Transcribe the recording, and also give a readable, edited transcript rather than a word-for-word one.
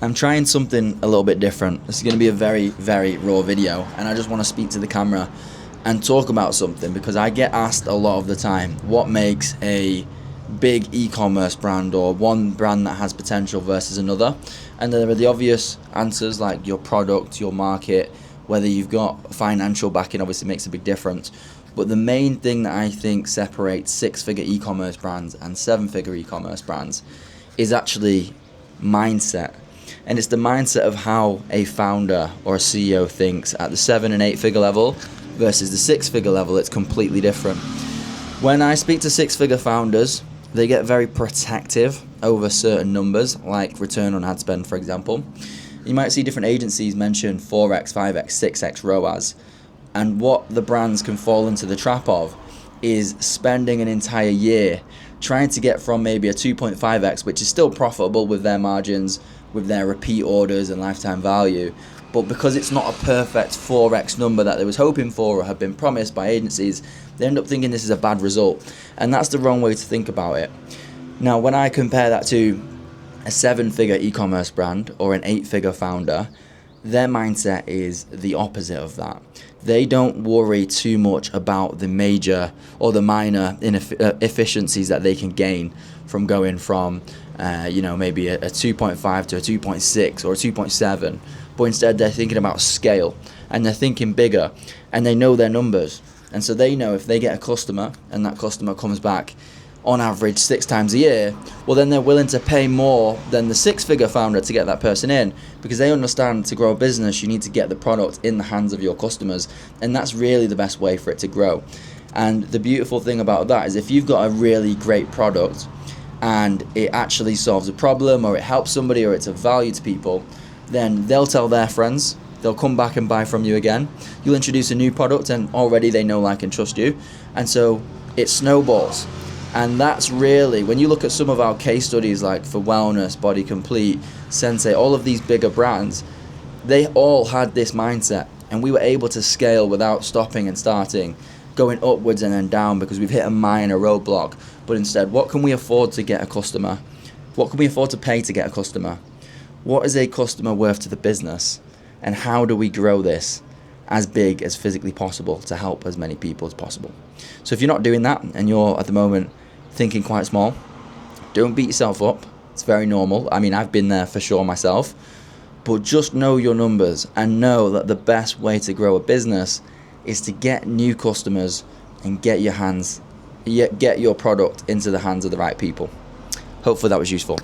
I'm trying something a little bit different. This is going to be a very, very raw video, and I just want to speak to the camera and talk about something because I get asked a lot of the time what makes a big e-commerce brand or one brand that has potential versus another. And there are the obvious answers like your product, your market, whether you've got financial backing obviously makes a big difference. But the main thing that I think separates six-figure e-commerce brands and seven-figure e-commerce brands is actually mindset. And it's the mindset of how a founder or a CEO thinks at the 7 and 8 figure level versus the 6-figure level. It's completely different. When I speak to 6-figure founders, they get very protective over certain numbers, like return on ad spend, for example. You might see different agencies mention 4x, 5x, 6x ROAS. And what the brands can fall into the trap of is spending an entire year trying to get from maybe a 2.5x, which is still profitable with their margins, with their repeat orders and lifetime value, but because it's not a perfect 4x number that they was hoping for or have been promised by agencies, they end up thinking this is a bad result. And that's the wrong way to think about it. Now, when I compare that to a 7-figure e-commerce brand or an 8-figure founder, their mindset is the opposite of that. They don't worry too much about the major or the minor inefficiencies that they can gain from going from maybe a 2.5 to a 2.6 or a 2.7, but instead they're thinking about scale and they're thinking bigger and they know their numbers. And so they know if they get a customer and that customer comes back on average 6 times a year, well then they're willing to pay more than the 6-figure founder to get that person in, because they understand to grow a business you need to get the product in the hands of your customers, and that's really the best way for it to grow. And the beautiful thing about that is if you've got a really great product and it actually solves a problem or it helps somebody or it's of value to people, then they'll tell their friends, they'll come back and buy from you again. You'll introduce a new product and already they know, like, and trust you, and so it snowballs. And that's really, when you look at some of our case studies like for Wellness, Body Complete, Sensei, all of these bigger brands, they all had this mindset and we were able to scale without stopping and starting, going upwards and then down because we've hit a minor roadblock. But instead, what can we afford to get a customer? What can we afford to pay to get a customer? What is a customer worth to the business? And how do we grow this as big as physically possible to help as many people as possible? So if you're not doing that and you're at the moment thinking quite small, don't beat yourself up. It's very normal. I mean, I've been there for sure myself. But just know your numbers and know that the best way to grow a business is to get new customers and get your product into the hands of the right people. Hopefully that was useful.